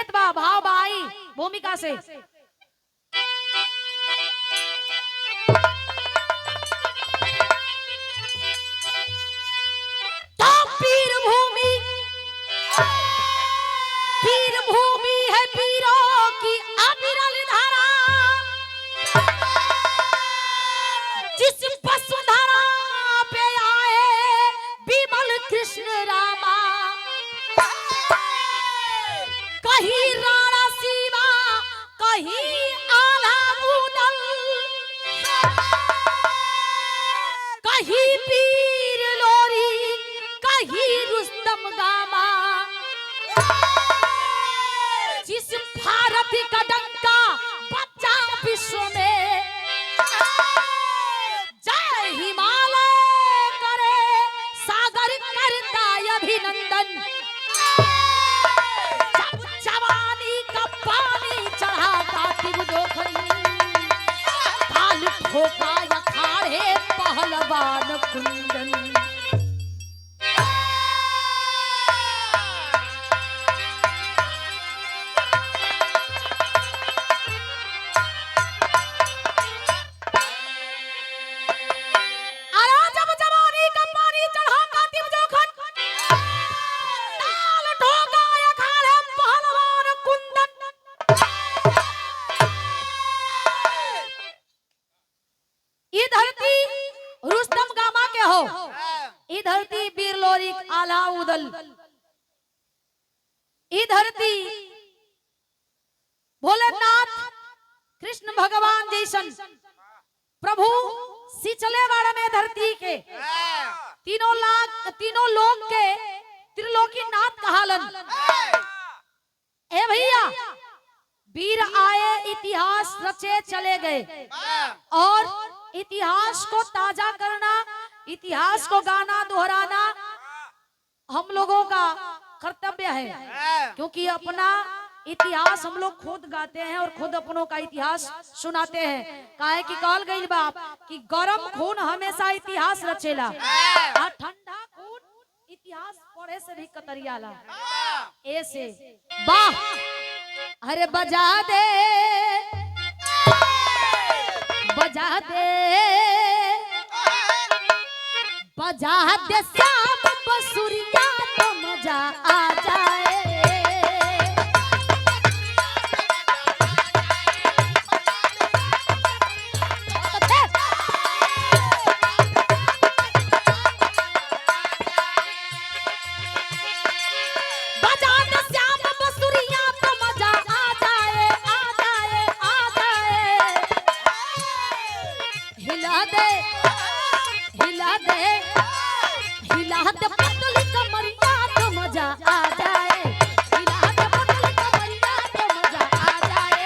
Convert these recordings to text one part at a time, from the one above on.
संकेत बा, भाव बाई भूमिका से। तो पीर भूमि है पीरों की अविरल धारा, जिस वसुंधरा पे आए विमल कृष्ण रामा, कहीं राणा सीमा कहीं आला उदल, कहीं पीर लोरी कहीं रुस्तम गामा, जिस भारत का डंका बच्चा विश्व में, जय हिमालय करे सागर करता अभिनंदन, जब जवानी का पानी चढ़ा कातिब जोखन, ताल ठोका अखाड़े पहलवान कुंदन। ई धरती वीर लोरी आला उदल, ई धरती भोलेनाथ कृष्ण भगवान जैसन प्रभु सिचले वाड़ा में धरती के तीनों लोग के त्रिलोकी नाथ कहालन। ए भैया, वीर आए इतिहास रचे चले गए, और इतिहास को ताजा करना, इतिहास को गाना दोहराना हम लोगों का कर्तव्य है, क्योंकि अपना इतिहास हम लोग खुद गाते हैं और खुद अपनों का इतिहास सुनाते हैं। काहे कि कहल गई बात कि गरम खून हमेशा इतिहास रचेला, और ठंडा खून इतिहास पढ़े से भी कतरियाला। ऐसे वाह, अरे बजा दे बजा दे बजा दे श्याम बसुरिया, तो मजा आ जाए। बजा दे श्याम बसुरिया, तो मजा आ जाए, आ जाए, आ जाए। हिला दे हिला दे हिला दे पतली कमरिया, तो मजा आ जाए। हिला दे पतली कमरिया, तो मजा आ जाए।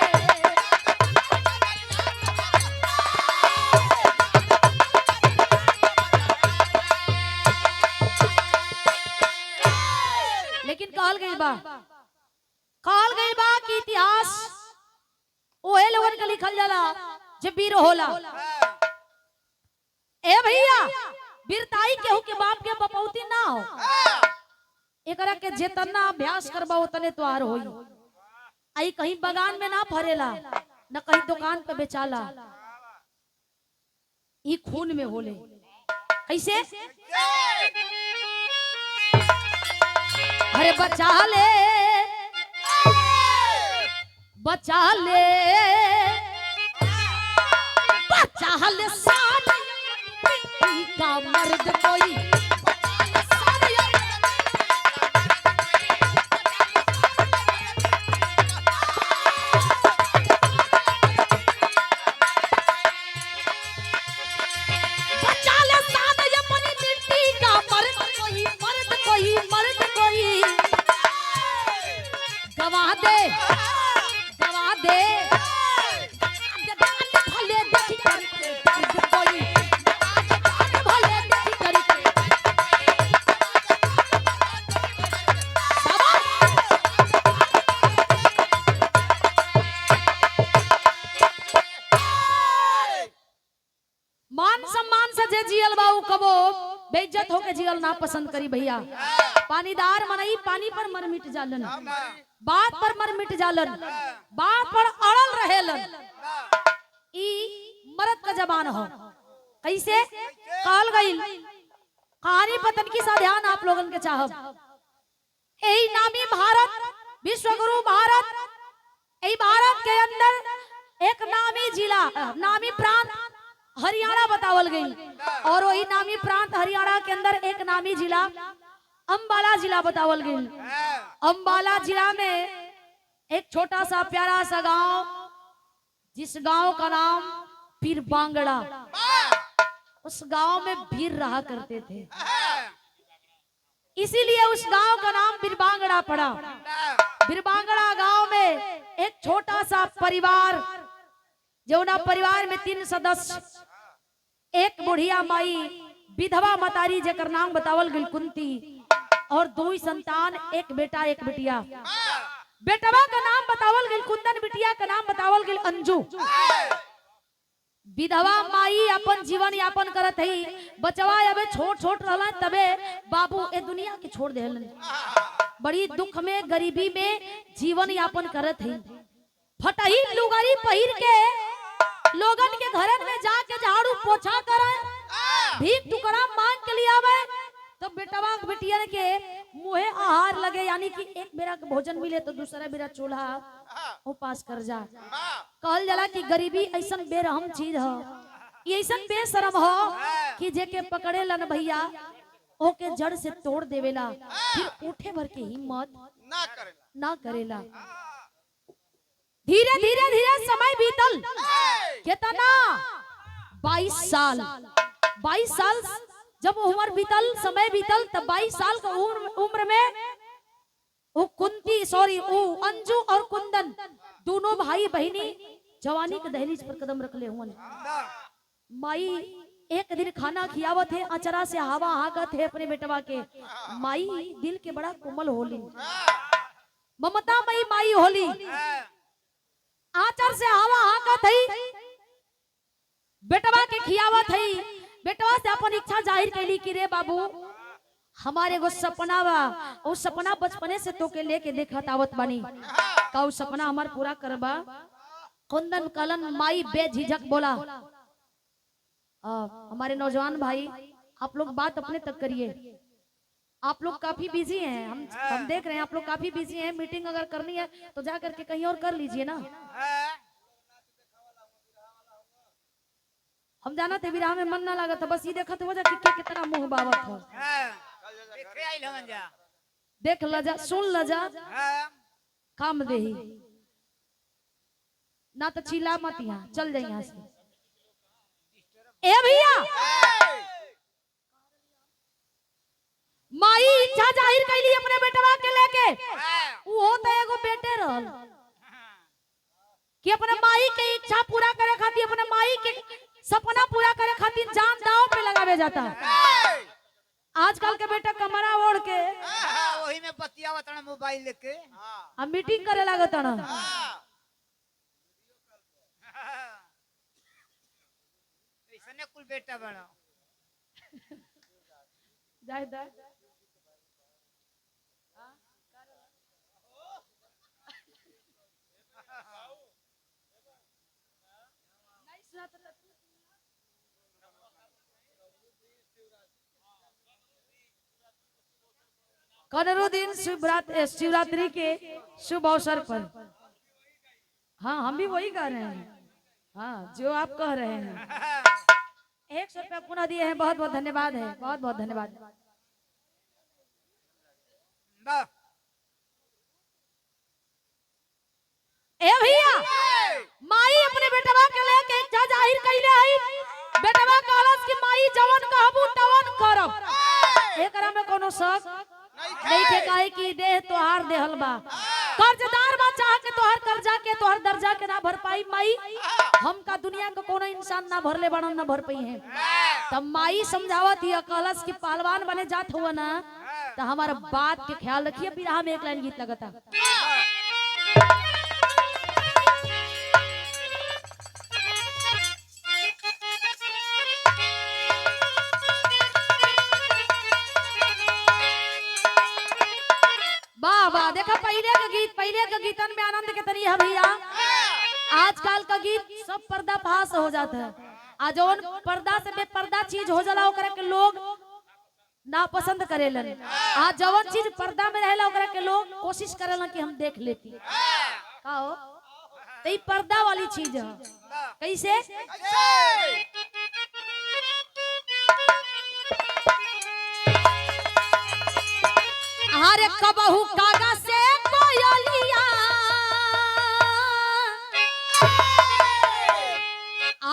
लेकिन कहल गई बा कि इतिहास ओहे लोगन के लिखल जाला जे वीर होला। ए भैया, वीरताई केहू के बाप के बपौती ना हो, एकरा के जितना अभ्यास करबा उतने तोहार होई। आई कहीं बगान में ना फरेला, न कहीं दुकान पे बेचाला, ई खून में होले। कैसे? अरे बचा ले बचा ले बचा ले सारे का मर्द कोई, बचा ले सारे अपनी मिट्टी का मर्द कोई, मर्द कोई, मर्द कोई। गवा दे गवा दे भले देखी करके कोई, भले देखी करके। मान सम्मान से जे जियल बाऊ कबो बेइज्जत होके जियल ना पसंद करी भैया। पानीदार मनई पानी पर मर मिट जालन, बात पर मर मिट जालन, बात पर अड़ल रहेलन। ई मरद का जबान हो। कैसे काल गई कहानी पतन की सा ध्यान आप लोगन के चाहब। यही नामी भारत, विश्वगुरु भारत, यही भारत के अंदर एक नामी जिला, नामी प्रांत हरियाणा बतावल गई। और वही नामी प्रांत हरियाणा के अंदर एक नामी जिला अंबाला जिला बतावल गई। अंबाला जिला में एक छोटा सा प्यारा सा गांव, जिस गांव का नाम पीर बांगड़ा। उस गांव में वीर रहा करते थे, इसीलिए उस गांव का नाम बिरबांगड़ा पड़ा। बिरबांगड़ा गांव में एक छोटा सा परिवार, जो ना परिवार में 3 सदस्य, एक बुढ़िया माई, विधवा मतारी जेकर नाम बतावल गई कुंती, और 2 संतान, एक बेटा एक बिटिया। बेटवा का नाम बतावल गई कुंदन, बिटिया का नाम बतावल गई अंजू। विधवा माई अपन जीवन यापन करत है। बचवा अबे छोट छोट रहला तबे बाबू ए दुनिया के छोड़ देलन। बड़ी दुख में गरीबी में जीवन यापन करत है। फटही लुगरी पहिर के लोगन के घरन में जाके झाड़ू पोछा करे, भीख टुकड़ा मांग के लिए आवे, तो बेटवा बेटियन के मुहे आहार लगे, यानी कि एक बेरा भोजन मिले तो दूसरा बेरा चूल्हा उपास कर जा। कहल जाला कि गरीबी ऐसा बेरहम चीज हो, ऐसा बेशरम हो कि जेके पकड़े लन भैया ओके जड़ से तोड़ देवेला, फिर उठे भर के हिम्मत ना करेला। धीरे धीरे धीरे समय बीतल, कितना 22 साल। 22 साल जब उम्र बीतल, समय बीतल, तब 22 साल का उम्र में वो कुंती, सॉरी वो अंजू और कुंदन दोनों भाई बहनी जवानी के दहलीज पर कदम रख ले हुए। माई एक दिन खाना खियावत है, अचरा से हवा हाकत है अपने बेटवा के। माई दिल के बड़ा कोमल होली, ममता मई माई होली। आचर से हवा हाकत है, बेटवा के खियावत है। बेटवा से अपन इच्छा जाहिर कैली कि रे बाबू हमारे को सपना बा, उस सपना बचपने से तो के लेके देखत आवत बानी, का उस सपना हमार पूरा करबा। कुंदन कलन माई बेझिझक बोला, हमारे नौजवान भाई आप लोग बात अपने तक करिए, आप लोग काफी बिजी हैं, हम देख रहे हैं आप लोग काफी बिजी हैं। मीटिंग अगर करनी है तो जा करके कहीं और कर लीजिए ना। हम जाना थे विराह में मन ना लगा था, बस ये देखा तो वजह कि कितना मुंह बावत हो। देख लजा, सुन लजा, काम दे ही ना तो चिल्ला मत, यहाँ चल जाए यहाँ से। ए भैया माई इच्छा जाहिर कैली अपने बेटवा के लेके। वो तो एगो बेटे रहल कि अपने माई के इच्छा पूरा करे खातिर, अपने माई के सपना पूरा करे खातिर जान दांव पे लगावे जाता। आजकल के बेटा कमरा ओढ़ के वही में बतियावत ना मोबाइल लेके अब मीटिंग करे लागत ना। ऐसने कुल बेटा बड़ा जाए जाए कनरू दिन शिवरात्रि के शुभ अवसर पर, हाँ हम भी वही कह रहे हैं, हाँ जो आप कह रहे हैं। 100 रुपया पुनः दिए हैं, बहुत बहुत धन्यवाद है, बहुत बहुत धन्यवाद। ए भैया माई अपने बेटवा के लेके इच्छा जाहिर कैले है। बेटवा कहलस कि माई जवन कहबू तवन करब। एकरा में कोनो शक नहीं के, काहे कि देह तोहार देहल बा, कर्जदार बा, चाह के तोहार कर्जा के तोहार दर्जा के ना भर पाई माई, हम का दुनिया का कोनो इंसान ना भरले बड़न ना भर पाई है। तब माई समझावत ही कहलस कि पहलवान बने जात हुआ ना तो हमारा बात के ख्याल रखिए। फिर हम एक लाइन गीत लगता। गीतन में आनंद के तरी है भैया। आजकल का गीत सब पर्दा फास हो जाता है। आ जौन पर्दा से बेपर्दा चीज हो जाला ओकरा के लोग ना पसंद करेलन। आ जवन चीज पर्दा में रहेला ओकरा के लोग कोशिश करेलन कि हम देख लेती। का हो तो ई पर्दा वाली चीज है। कैसे अरे कबहू कागा से कोयलिया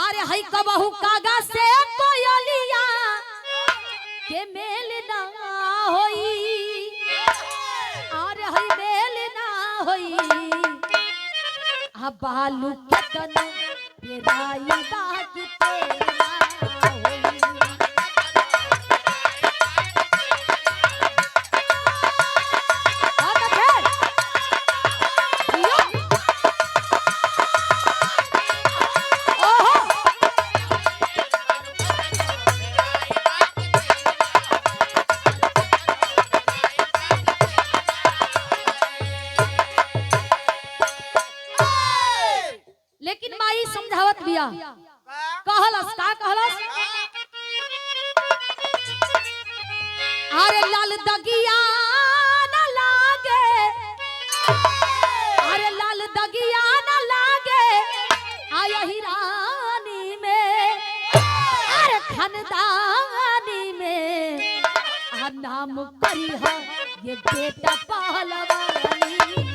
अरे हई कबहू कागा से कोयलिया के मेल ना होई अरे हई मेल ना होई आ बालू के तन पेराई बाकी तेल ना होई। लेकिन माई समझावत बिया कहलस का कहलस अरे लाल दगिया न लागे अरे लाल दगिया न लागे आया ही रानी में अरे खानदानी में आ नाम करी है ये बेटा पहलवानी में।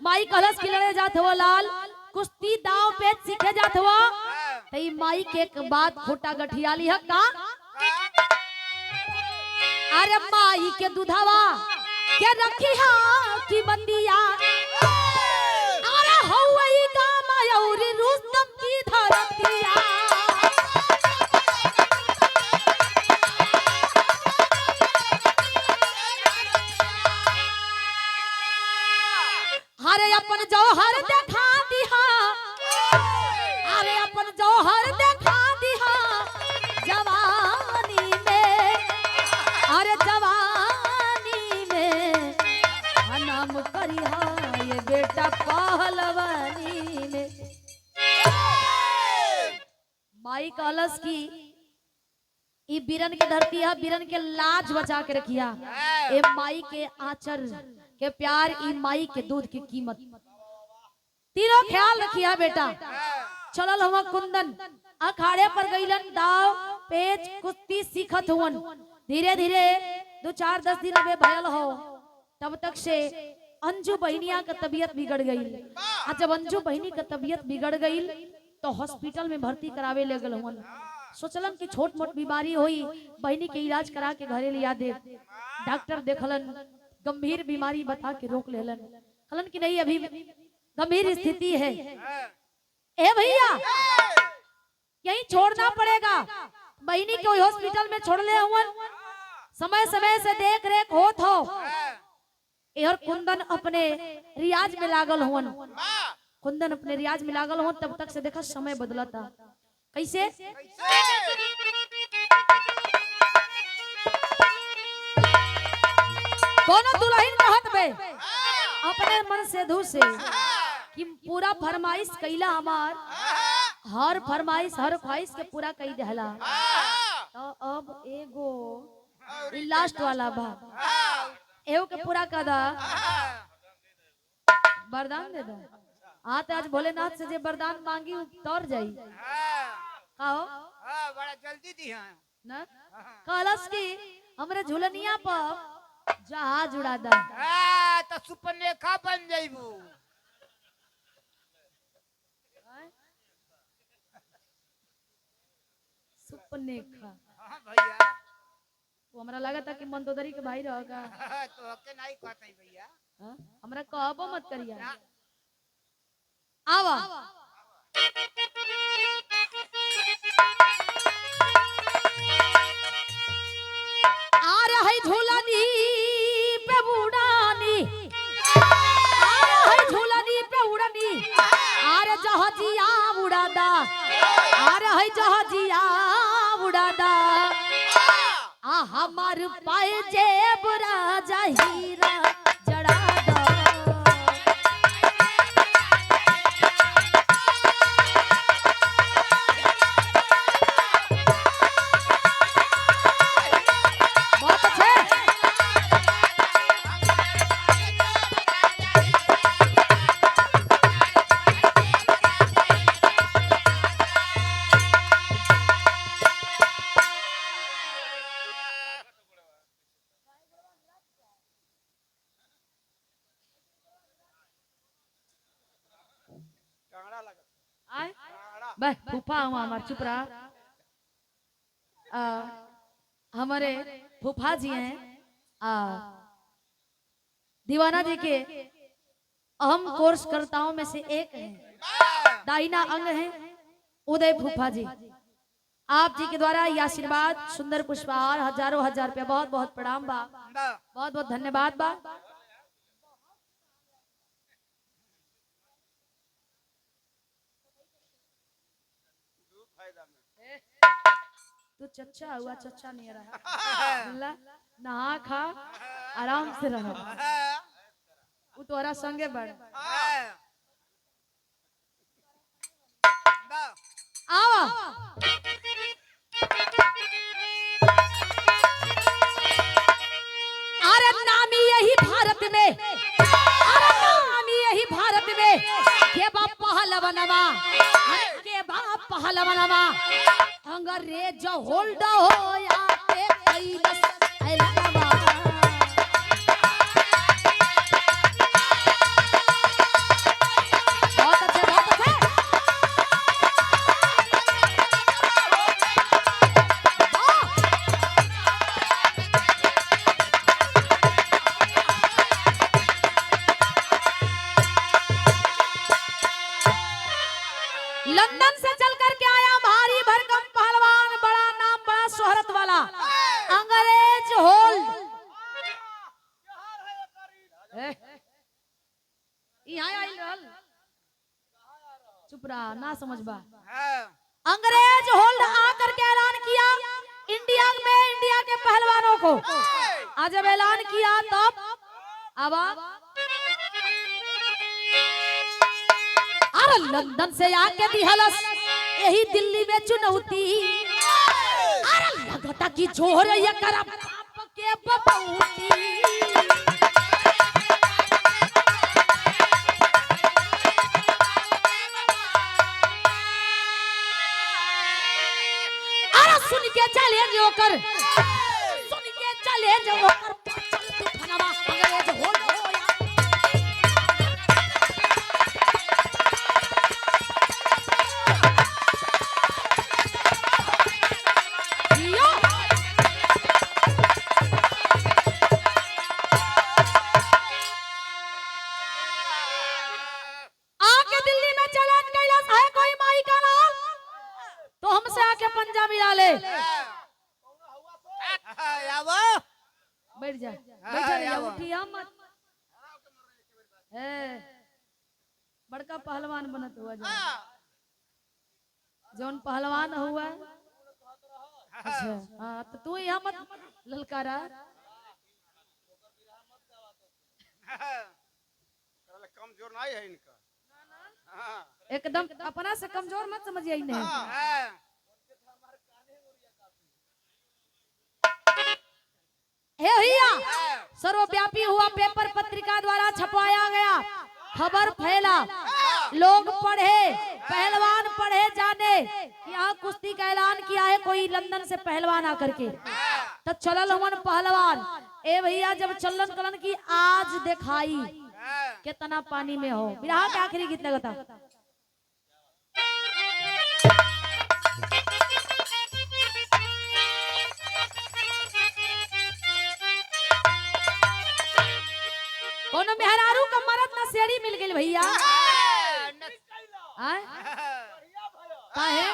माई कलश की लड़े जात हो लाल कुश्ती दाव पेच सीखे जात हो तई माई के एक बात खोटा गठिया ली है का अरे माई के दुधावा के रखी हा की बंदिया अरे हवई का मायूरी रुस्तम की धरतिया अरे अपन जौहर देखा दिहा अरे अपन जौहर देखा दिहा जवानी में अरे जवानी में नाम करिहा ये बेटा पहलवानी में। माई कलश की ई बीरन के धरती है बीरन के लाज बचा के रखिया ए माई के आचर के प्यार ई माई के दूध की कीमत तीनों ख्याल रखिया बेटा। चलल हुआ कुंदन अखाड़े पर गईलन दाव पेच कुश्ती सीखत हुवन धीरे धीरे 2-4-10 दिन में भयल हो तब तक से अंजू बहनिया का तबीयत बिगड़ गई। आज जब अंजू बहनी का तबीयत बिगड़ गई तो हॉस्पिटल में भर्ती करावे ले गल हुवन। सोचलन कि छोट मोट बीमारी हुई बहनी के इलाज करा के घरे लिया दे। डॉक्टर देखलन गंभीर बीमारी बता के रोक लेलन कहलन कि नहीं अभी गंभीर स्थिति है ए भैया यहीं छोड़ना पड़ेगा। बहनी को हॉस्पिटल में छोड़ ले हुवन समय समय से देख रेख होत हो और कुंदन अपने रियाज में लागल हुवन। कुंदन अपने रियाज में लागल हुवन तब तक से देखा समय बदलता कैसे कोनो दुल्हन कहत बे अपने मन से धू से कि पूरा फरमाइश कैला हमार हर फरमाइश हर ख्वाहिश के पूरा कई देहला तो अब एगो लास्ट वाला बा एगो के पूरा कदा वरदान दे दा आते आज भोलेनाथ से जे वरदान मांगी उतर जाई कहो बड़ा जल्दी दी ना कलश की हमरे झुलनिया पर जहाज उड़ा दा तो सुपरनेखा बन जाइबू। सुपरनेखा भैया वो हमरा लगा था कि मंदोदरी के भाई रहेगा तो हके नहीं कहते भैया हमरा कहबो मत करिया आवा जहाजिया उड़ादा, अरे है जहाजिया उड़ादा, आ हमार पाए जेब राजा हीरा जड़ादा। बहुत अच्छे। आए बस फूफा हुआ हमार, चुप रहा। हमारे फूफा जी हैं, दीवाना जी के अहम कोर्स कर्ताओं में से एक हैं, दाहिना अंग है उदय फूफा जी। आप जी के द्वारा ये आशीर्वाद सुंदर पुष्पहार हजारों हजार रुपया, बहुत बहुत प्रणाम बा, बहुत बहुत धन्यवाद बा। तू चच्चा हुआ, चच्चा नहीं रहा, नहा खा आराम से रहो, वो तोरा संगे बढ़। आवा अरे नामी यही भारत में, अरे नामी यही भारत में के बाप पहलवनवा, अरे के बाप पहलवनवा, अंग्रेज होल्ड हो या के कैलस ऐलनवा। बहुत अच्छे, बहुत अच्छे। लंदन से चल करके आया भारी भरकम पहलवान, बड़ा नाम बड़ा शोहरत वाला, अंग्रेज होल्ड। यहाँ आई रहल, चुप रहा, ना समझ बा। अंग्रेज होल्ड आकर के ऐलान किया इंडिया में, इंडिया के पहलवानों को। आज जब ऐलान किया तब अब अरे लंदन से आके दिहलस यही दिल्ली में चुनौती, अरे लगता कि जोर ये करा बाप के बबूती। अरे सुन के चले जोकर, सुन के चले जोकर, फनवा अंग्रेज होल्ड हो या। तो हमसे आके पंजा मिला ले, बैठ जा, बैठा रहिया, उठिया मत। बड़का पहलवान बनत हुआ जा, जौन पहलवान हुआ। अच्छा हाँ, तो तू यहाँ मत ललकारा, कमजोर नहीं है इनका, एकदम अपना से कमजोर मत समझिए इन्हें। हे भैया, सर्वव्यापी हुआ पेपर पत्रिका द्वारा छपवाया गया, खबर फैला, लोग पढ़े, पहलवान पढ़े जाने यहाँ कुश्ती का ऐलान किया है कोई लंदन से पहलवान आकर के। तो चलल हमन पहलवान, ए भैया जब चलन कलन की आज दिखाई कितना पानी में हो। बिरहा के आखिरी गीत लगता, कोनो मेहरारू का मरद ना सेड़ी मिल गई भैया। काहे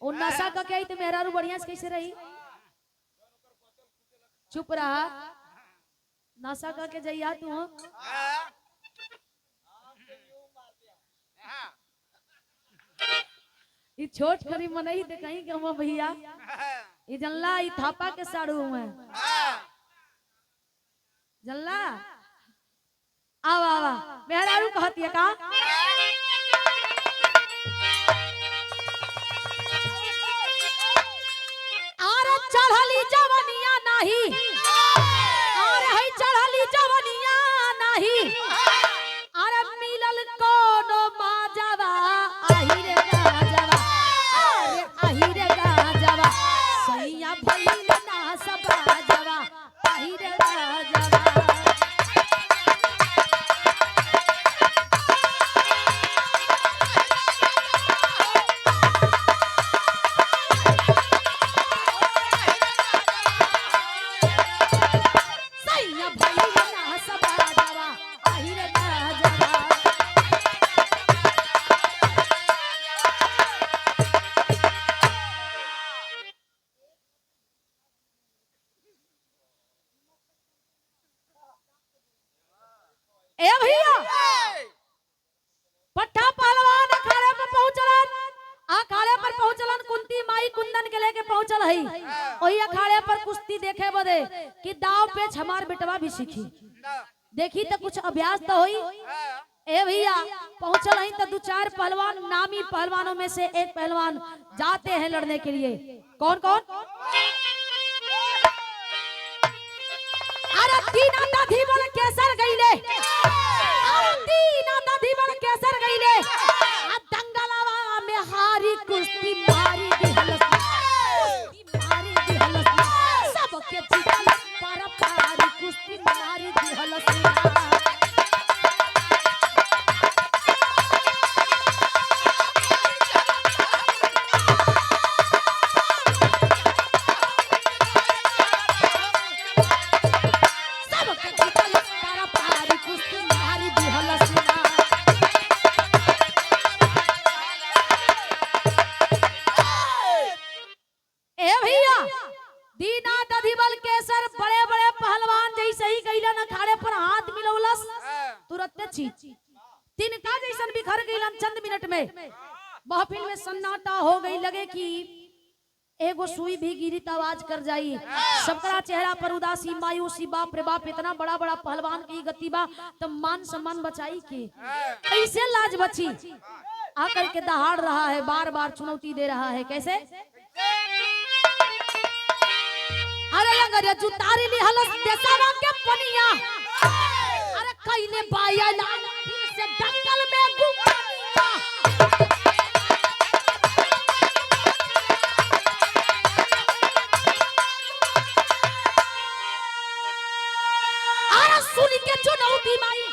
ओ नशा का क्या, तो मेहरारू बढ़िया से कैसे रही? चुप रहा, नशा का के जइया तू। ई छोट करी मनई दे कहीं के हम भैया ई जनला ई थापा के साड़ू में जनला आवा आवा मेहरारू कहती है का आरे चढ़ली जवनिया नाही आरे हई चढ़ली जवनिया नाही अरे मिलल कोनो माजवा आही रे गाजवा अरे आही रे गाजवा सैया भइल ना सब गाजवा आही रे गाजवा सैया भइल ना सब गाजवा आही रे गाजवा ए भैया पट्टा पहलवान अखाड़े पर पहुंचलन अखाड़े पर पहुंचलन कुंती माई कुंदन के लेके पहुंचल हई वही अखाड़े पर कुश्ती देखे बदे कि दाव पेच हमार बेटवा भी सीखी देखी तो कुछ अभ्यास तो होई ए भैया पहुंचल हई तो दो चार पहलवान नामी पहलवानों में से एक पहलवान जाते हैं लड़ने के लिए कौन कौन अरे तीना दाधी बन केसर गईले अरे तीना दाधी बन केसर गईले आ दंगलवा में हारी कुश्ती मारी दिहलस कुश्ती मारी दिहलस सबके जीतल पर पारी कुश्ती मारी दिहलस सबके जीतल पर पारी कुश्ती मारी दिहलस ए भैया दीनाथ अधिबल केसर बड़े बड़े पहलवान जैसे ही गईलन अखाड़े पर हाथ मिलौलस तुरंत चीज तिनका जैसन बिखर गईलन चंद मिनट में महफिल में सन्नाटा हो गई लगे कि एगो सुई भी गिरी तो आवाज कर जाई सबका चेहरा पर उदासी मायूसी बाप रे बाप इतना बड़ा बड़ा पहलवान की गति बा तो मान सम्मान बचाई के कैसे लाज बची आकर के दहाड़ रहा है बार बार चुनौती दे रहा है कैसे अरे अगर जुतारी ली हलस देसावा के पनिया अरे कइले बाया लाल फिर से दंगल में गुमानिया अरे सुन के चुनौती माई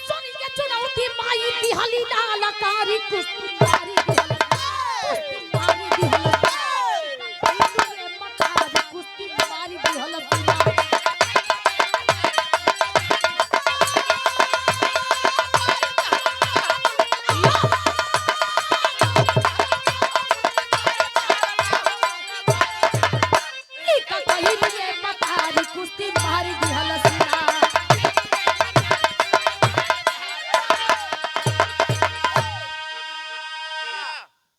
सुन के चुनौती माई दिहली लाल कारी कुश्ती मारी दिहल कुश्ती मारी दिहल कुश्ती मारी दिहल कुश्ती मारी दिहल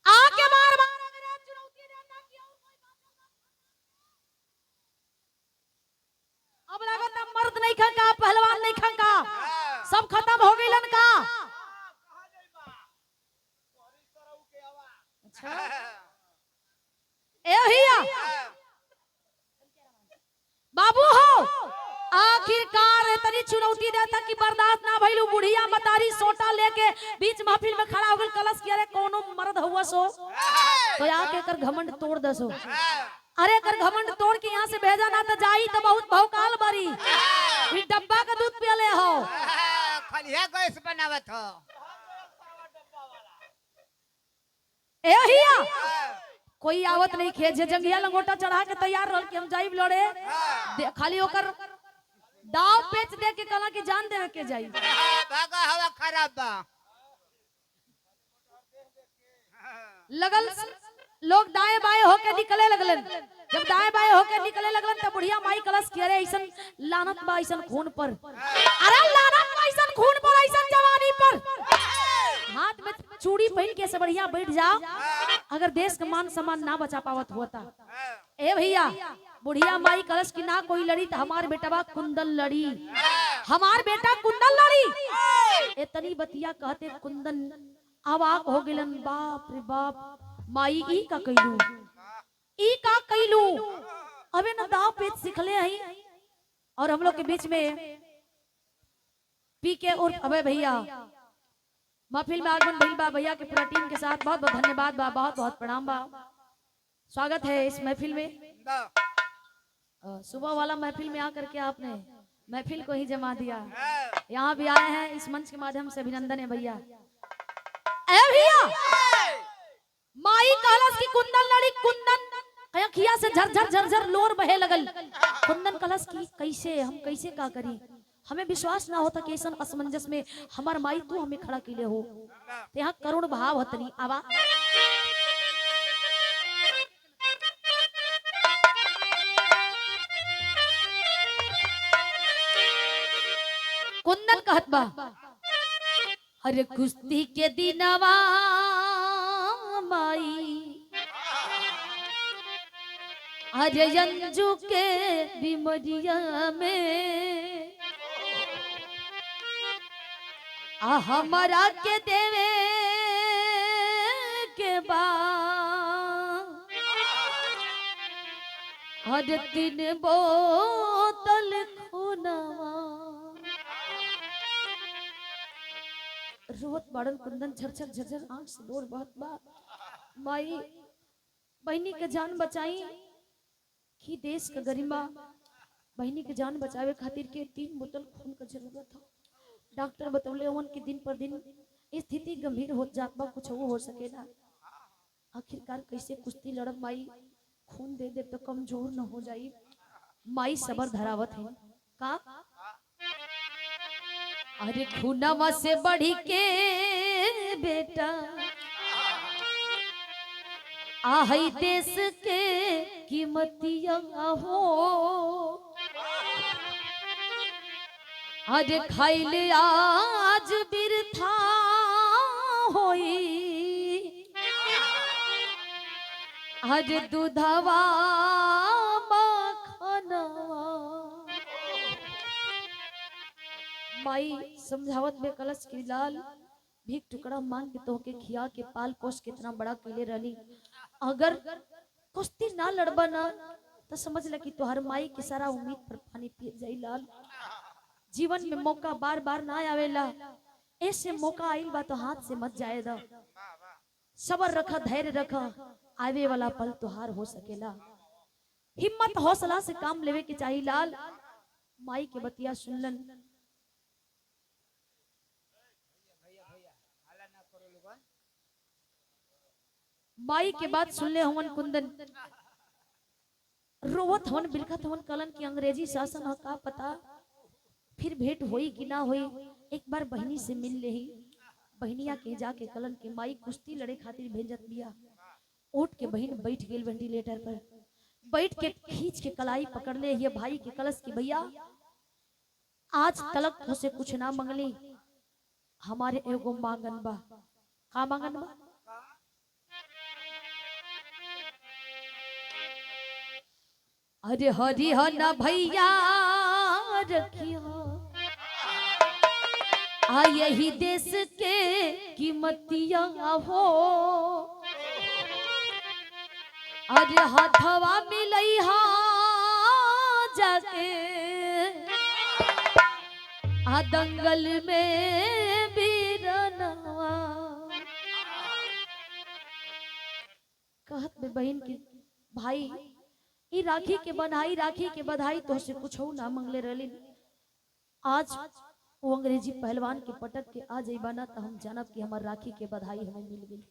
आके मार मार चुनौती देता कि अब लागत मर्द नहीं खंका पहलवान नहीं खंका सब खत्म हो गईलन का अच्छा ए भैया बाबू हो आखिरकार इतनी चुनौती देता कि बर्दाश्त ना भइलू बुढ़िया मतारी सोटा लेके बीच महफिल में खड़ा हो गल कलश कि अरे कोनो मर्द हुआ सो तो आके कर घमंड तोड़ दसो अरे कर घमंड तोड़ के यहाँ से भेजा ना तो जाई तो बहुत भौकाल बारी ई डब्बा का दूध पियले हो खलिया गैस बनावत हो ए हिया कोई आवत नहीं खे जे जंगिया लंगोटा चढ़ा के तैयार रहल कि हम जाइब लड़े खाली ओकर दाव पेच दे के कला की जान देवे के जाई भागा हवा खराब बा लगल लोग दाएं बाएं होके निकले लगलन जब दाएं बाएं होके निकले लगलन तब बुढ़िया माई कलश की अरे ऐसन लानत बा ऐसन खून पर अरे लानत बा ऐसन खून पर ऐसन जवानी पर हाथ में चूड़ी पहन के से बढ़िया बैठ जाओ, अगर देश का मान सम्मान ना बचा पावत होता। ए भैया, बुढ़िया माई कलश की ना कोई लड़ी तो हमार बेटवा कुंदन लड़ी, हमार बेटा कुंदन लड़ी। इतनी बतिया कहते कुंदन अवाक हो गिलन, बाप रे बाप, माई ई का कैलू, ई का कैलू, अबे ना दाव पेच सिखले हैं। और हम लोग के बीच में पी के और अबे भैया महफिल में आगमन भइल बा, भैया के पूरा टीम के साथ बहुत बहुत धन्यवाद बा, बहुत बहुत प्रणाम बा, स्वागत है इस महफिल में। सुबह वाला महफिल में आकर के आपने महफिल को ही जमा दिया, यहाँ भी आए हैं, इस मंच के माध्यम से अभिनंदन है भैया। ए भैया, माई कलश की कुंदन लड़ी, कुंदन अखिया से झरझर झरझर लोर बहे लगल। कुंदन कलश की कैसे हम कैसे का करी, हमें विश्वास ना होता कि ऐसा असमंजस में हमार माई तू हमें खड़ा किले हो। यहाँ करुण भाव हतनी आवा कुंदन कहत बा, अरे कुश्ती के दिनवा माई, अरे अंजू के बिमरिया में हमारा के देवे के बाद, हर 3 बोतल खूनवा। रोत बाड़न कुंदन झरझर झरझर आंख से लोर बहत बा। माई बहनी के जान बचाई कि देश का गरिमा, बहनी के जान बचावे खातिर के 3 बोतल खून का जरूरत था। डॉक्टर बतौले उन की दिन पर दिन स्थिति गंभीर हो जात बा, कुछ वो हो सकेला। आखिरकार कैसे कुश्ती लड़ब माई, खून दे दे तो कमजोर न हो जाई। माई सबर धरावत है का, अरे खूनवा से बढ़ी के बेटा आहई देश के कीमतिया हो, अरे खाइले आज बिरथा होई, अरे दूधवा मखनवा। माई समझावत में कलश की लाल, भीख टुकड़ा मांग के तोहके खिया के पाल पोस कितना बड़ा किले रहली, अगर कुश्ती ना लड़बा ना तो समझ ल कि तोहर माई के सारा उम्मीद पर पानी पी जाई। लाल, जीवन में मौका बार बार ना आवेला, ऐसे मौका आइल बा तो हाथ से मत जाए दा। सबर रखा, धैर्य रखा, आवे वाला पल तोहार हो सकेला। हिम्मत हौसला से काम लेवे के चाहिए। लाल, माई के बतिया सुनलन, माई के बात सुनले हवन कुंदन, रोवत हवन, बिलखत हवन, कलन की अंग्रेजी शासन ह का पता फिर भेंट होई कि ना होई। एक बार बहनी से मिल ले ही, बहनिया के जाके कलन के माई कुश्ती लड़े खातिर भेजत बिया। उठ के बहन बैठ गेल वेंटिलेटर पर, बैठ के खींच के कलाई पकड़ ले ये भाई के कलश की, भैया आज तलक तुझसे कुछ ना मंगली, हमारे एगो मांगन बा। का मांगन बा? अरे हरि हो ना भैया रखियो, आ यही देश के कीमतिया हो, अरे हाथवा मिलई हा जाके आ दंगल में बीरनवा। कहत में बहन की, भाई ई राखी के बन्हाई, राखी के बधाई तो से कुछ ना मंगले रहली, आज वो अंग्रेजी पहलवान के पटक के आ जाइबा ना तो हम जानब कि हमार राखी के बधाई हमें मिल गई।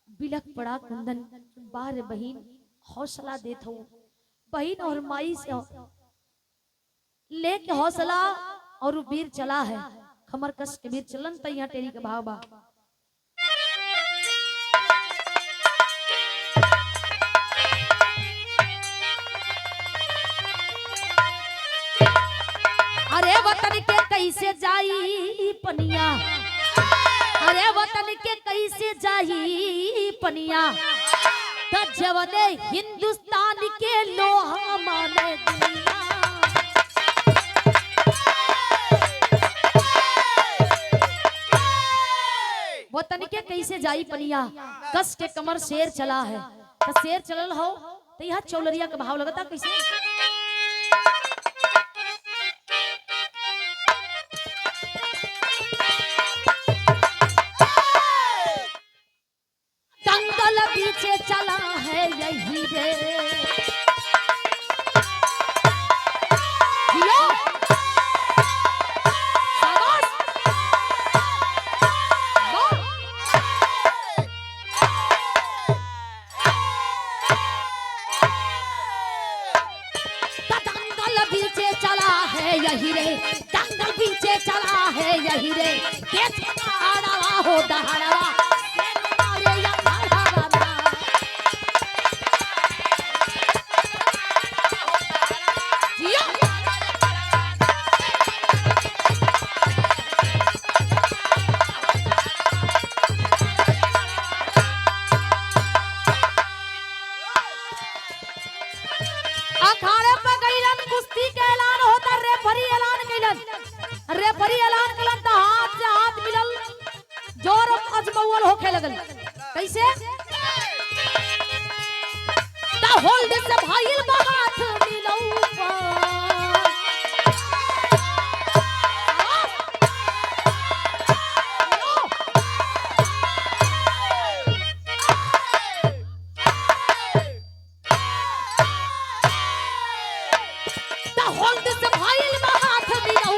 बिलक पड़ा कुंदन, बाहर बहन हौसला देत हो, बहन और माई से लेके हौसला और वीर चला है, खमर कस के वीर चलन तैया टेरी के भाव बा। अरे वतन के कैसे जाई पनिया, अरे वतन के कैसे जाई पनिया त जवने हिंदुस्तान के लोहा माने दुनिया। वो तनिके कैसे जाई पनिया कस के कमर शेर चला है तो शेर चलल हो तो यहाँ चौलरिया का भाव लगता कैसे। दंगल पीछे चला है यही रे यही रे दंगल पीछे चला है यही रे दहाड़वा हो दहाड़वा मारे या दहाड़वा जियो अखाड़े पे गईलन कुश्ती के ऐलान होता रेफरी ऐलान कैलन त हाथ से हाथ मिलल जोर अजमौल होखे लगल कैसे ता होल्ड से भाईल बा हाथ मिलौ ता होल्ड से भाईल बा हाथ मिलौ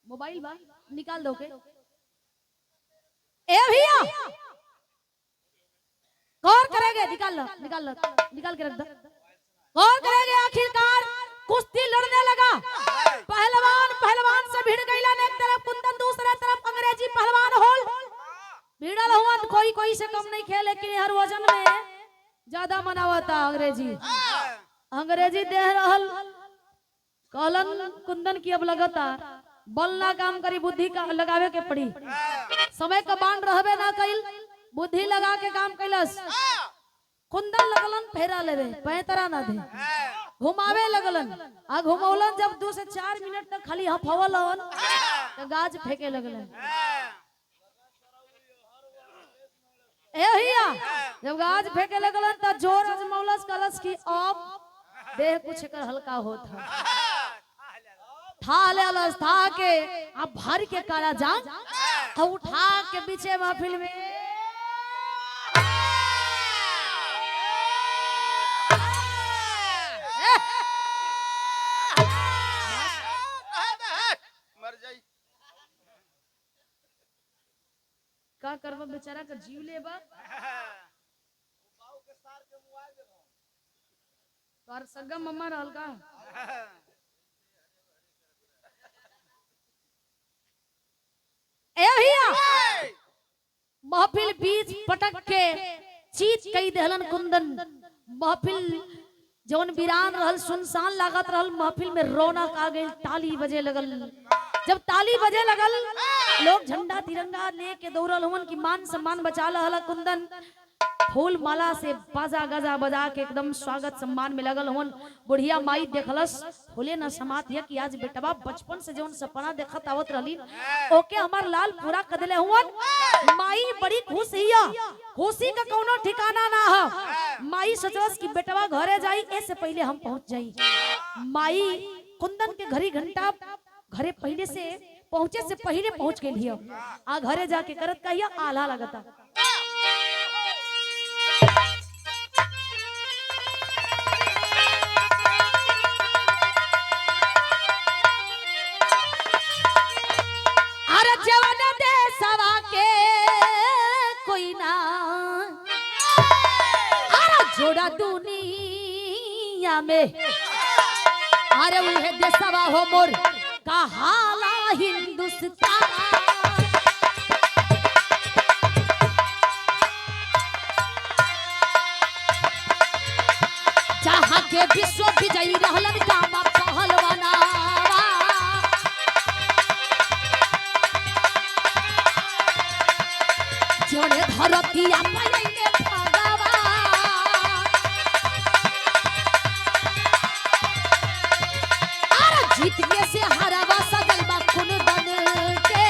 मोबाइल बा निकाल दो के ए भैया गौर करेंगे निकाल के रख दो गौर करेंगे आखिरकार कुश्ती लड़ने लगा पहलवान से भिड़ गईला एक तरफ कुंदन दूसरे तरफ अंग्रेजी पहलवान होल भिड़ल हुआ कोई से कम नहीं खेले लेकिन हर वजन में ज्यादा मनावता अंग्रेजी दे रहल कहलन कुंदन की अब लगता बल ना काम करी बुद्धि का लगावे के पड़ी समय का बांध रहबे ना कइल बुद्धि लगा के काम कैलस कुंदन लगलन फेरा लेवे पैतरा ना दे घुमावे लगलन आ घुमौलन जब 2 से 4 मिनट तक खाली हफवलन तो गाज फेंके लगलन ए भैया जब गाज फेंके लगलन तो जोर अजमौलस कलस की अब देह कुछ कर हल्का होता था के अब भर के काला जांग उठा के पीछे महफिल में मर जाई का करबा बेचारा का जीव लेबा तोर सगम मम्मा रहल का ए भैया महफिल बीच पटक के चीत कई दहलन कुंदन महफिल जौन वीरान रहल सुनसान लागत रहल महफिल में रौनक आ गई ताली बजे लगल जब ताली बजे लगल लोग झंडा तिरंगा लेके दौड़ल हुन की मान सम्मान बचा लहला कुंदन फूल माला से बाजा गजा बजा के एकदम स्वागत सम्मान में लगल हुन बुढ़िया माई देखलस फूले न समात है कि आज बेटवा बचपन से जौन सपना देखत आवत रहली ओके हमार लाल पूरा कर देले हुन माई बड़ी खुश हिया खुशी का कोनो ठिकाना ना है माई सोचलस कि बेटवा घरे जाई ऐसे पहले हम पहुंच जाई माई कुंदन के घड़ी घंटा घरे पहले से पहुंचे से पहले पहुंच गेल हिया आ घरे जाके करत कहिया आला लगता कोई ना अरे जोड़ा दुनिया में अरे उहे देशवा हो मोर कहाला हिंदुस्तान जहाँ के विश्व विजयी रहलन कामा पहलवाना जोड़े धरतिया पहले भगवा अरे जीत के से हरावा सजल बा खून बन के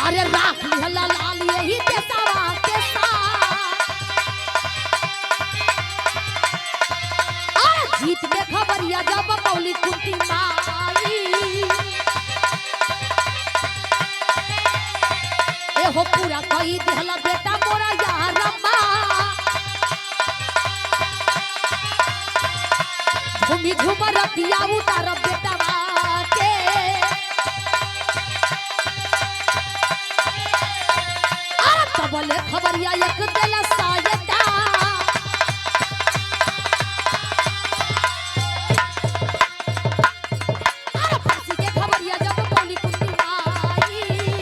अरे राख लिहला लाल यही देशवा के साथ अरे जीत के खबरिया जब मौली कुंती माई हो पूरा कई दिहला बेटा मोरा यार अम्मा घूमी घूमर दिया उतार बेटा के अरे तबले खबरिया एक देला सायदा अरे फांसी के खबरिया जब बोली कुंती माई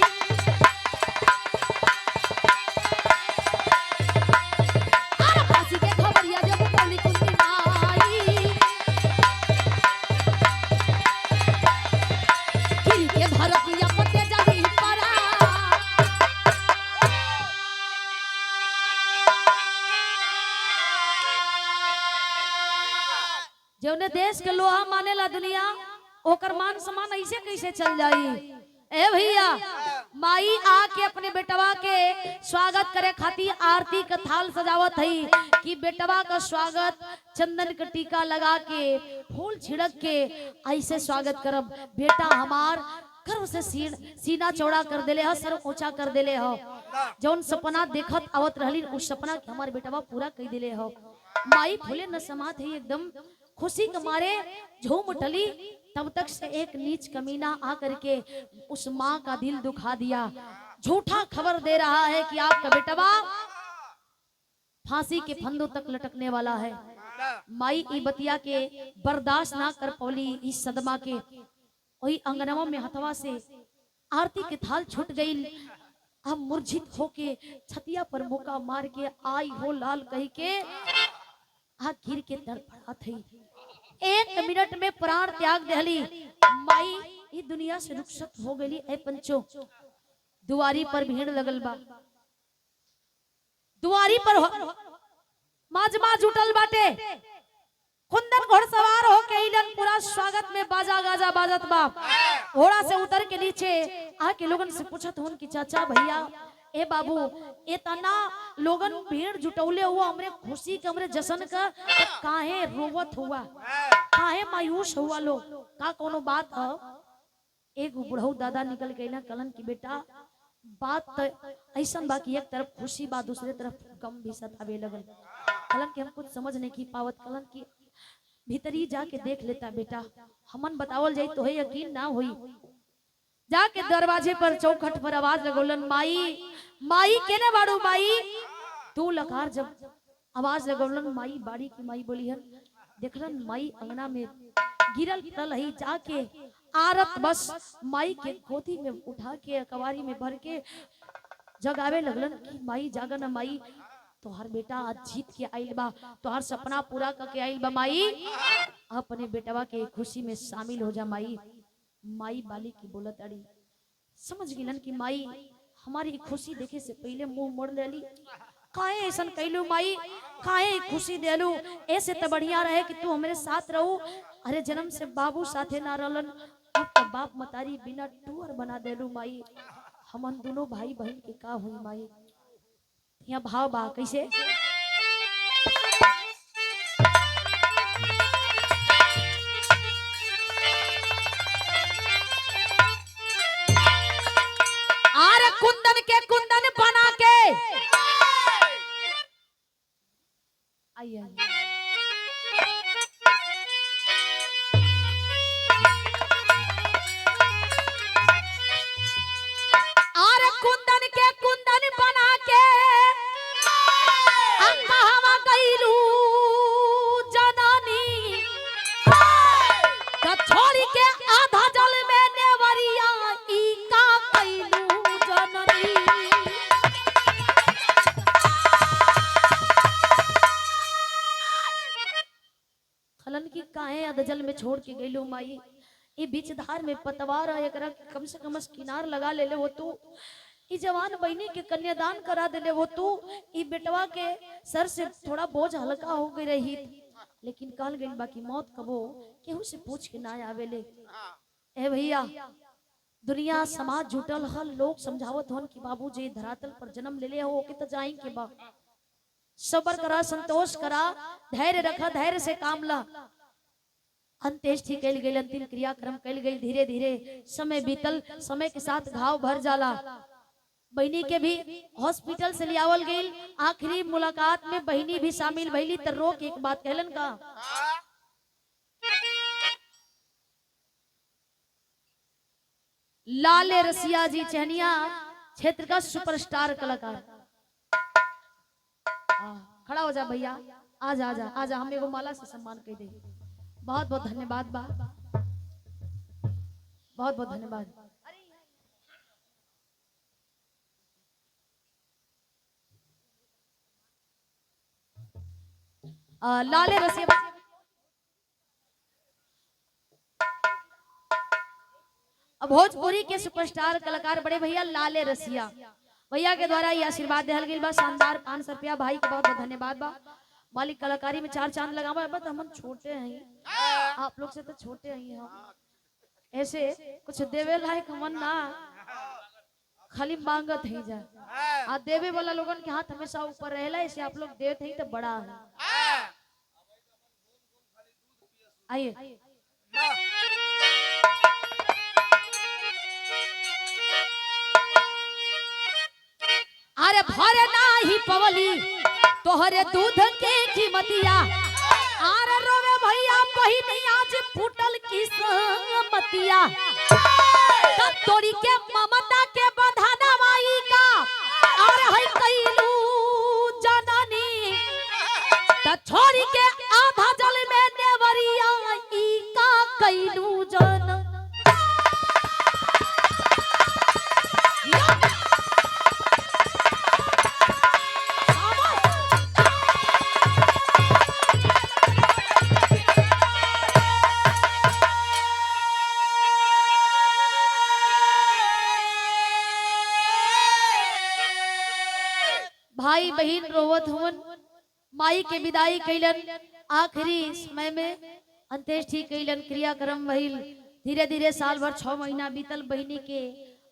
जौने देश के लोहा मानेला दुनिया ओकर मान सम्मान ऐसे कैसे चल जाई ए भैया माई आके अपने बेटवा के स्वागत करे खातिर आरती का थाल सजावत हई कि बेटवा का स्वागत चंदन का टीका लगा के फूल छिड़क के ऐसे स्वागत करब बेटा हमार गर्व से सीना चौड़ा कर देले ह सर ऊंचा कर देले ह जौन सपना देखत आवत रहली उस सपना के हमार बेटवा पूरा कर देले ह माई फूले न समात है एकदम खुशी के मारे झूम उठली तब तक से एक नीच कमीना आकर के उस माँ का दिल दुखा दिया झूठा खबर दे रहा है कि आपका बेटवा फांसी के फंदों तक लटकने वाला है माई ई बतिया के बर्दाश्त ना कर पौली इस सदमा के वही अंगनवा में हथवा से आरती के थाल छूट गई अब मूर्छित होके छतिया पर मुका मार के आई हो लाल कही के गिर के तड़फड़ा थी 1 मिनट में प्राण त्याग दहली माई ये दुनिया से रुखसत हो गई ए पंचो दुआरी पर भीड़ लगल बा दुआरी पर माजमा जुटल बाटे कुंदन घोड़सवार हो के इलन पूरा स्वागत में बाजा गाजा बाजत बा घोड़ा से उतर के नीचे आके लोगन से पूछत होन कि चाचा भैया ए बाबू इतना लोगन भीड़ जुटौले हुआ हमरे खुशी के हमरे जश्न का काहे रोवत हुआ काहे मायूस हुआ लोग का कोनो बात है एक बुढ़ऊ दादा निकल गए ना कलन की बेटा बात ऐसा बा कि एक तरफ खुशी बा दूसरे तरफ गम भी सतावे लगल कलन के हम कुछ समझ नहीं की पावत कलन की भीतरी जाके देख लेता बेटा हमन बतावल जाई तो है यकीन ना हुई जाके दरवाजे पर चौखट पर आवाज लगोलन माई माई केने बाड़ू माई 2 लकार जब आवाज लगोलन माई बाड़ी की माई बोली हन देखलन माई अंगना में गिरल पड़ल ही जाके आरत बस माई के गोदी में उठा के कवारी में भर के जगावे लगलन कि माई जागा ना माई तोहर बेटा आज जीत के आइल बा तोहर सपना पूरा करके आइल बा माई अपने बेटवा के खुशी में शामिल हो जा माई माई बाली की बोलत अड़ी समझ गिलन कि माई हमारी खुशी देखे से पहले मुंह मोड़ लेली काहे ऐसन कैलू माई काहे खुशी देलू ऐसे तो बढ़िया रहे कि तू हमारे साथ रहू अरे जन्म से बाबू साथे ना रहलन अब तो बाप मतारी बिना टूर बना देलू माई हमन दोनों भाई बहन के का हुई माई यहाँ भाव बा कैसे आरे कुंदन के कुंदन बना के आइए जल में छोड़ के गईलो माई। ई बीच धार में पतवार है, एकरा कम से कम किनार लगा ले ले वो तू। ई जवान बहनी के कन्यादान करा दे ले वो तू। ई बेटवा के सर से थोड़ा बोझ हल्का हो गई रही, लेकिन कहल गई बाकी मौत कबो केहू से पूछ के ना आवेले। ए भैया, दुनिया समाज जुटल हल, लोग समझावत हन कि बाबूजी धरातल पर जन्म ले ले हो के तो जाई के बा। सबर करा, संतोष करा, धैर्य रखा, धैर्य से काम ला। अंत्येष्टि कैल गई, अंतिम क्रियाक्रम कैल गई। धीरे धीरे समय बीतल, समय के साथ घाव भर जाला। बहनी के भी हॉस्पिटल से लियावल गई। आखिरी मुलाकात में बहनी भी शामिल भइली। त रोक एक बात कहलन का, लाले रसिया जी चहनिया क्षेत्र का सुपरस्टार कलाकार। खड़ा हो जा भैया, आजा आजा आजा, हम एगो माला से सम्मान कर दे। बहुत बहुत धन्यवाद बा, बहुत बहुत धन्यवाद। लाले रसिया भोजपुरी के सुपरस्टार कलाकार बड़े भैया लाले रसिया भैया के द्वारा ये आशीर्वाद दिहल गइल बा। शानदार 500 रुपया भाई के बहुत बहुत धन्यवाद बा। मालिक कलाकारी में 4 चांद लगावा बा। हम छोटे हैं, आप लोग से तो छोटे हैं हम, ऐसे कुछ देवे लायक हमन ना, खाली मांगत है जा। आ देवे वाला लोगन के हाथ हमेशा ऊपर रहेला, ऐसे आप लोग देते हैं तो बड़ा है। आइए अरे भरे नाही पवली तोहरे दूध के कीमतिया। आरे रोवे भैया बहिनी आज फूटल किस्मतिया। तब तोड़ी के ममता के बंधना माई का, अरे है कैलू जननी। त छोड़ी के आधा जल में नेवरिया ई का कैलू जन। भाई बहन रोवत हुवन, माई के विदाई कैलन। आखिरी समय में अंत्येष्टि कैलन, क्रियाक्रम भइल। धीरे धीरे साल भर 6 महीना बीतल। बहनी के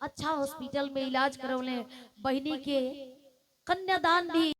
अच्छा हॉस्पिटल में इलाज करौले। बहनी के कन्यादान भी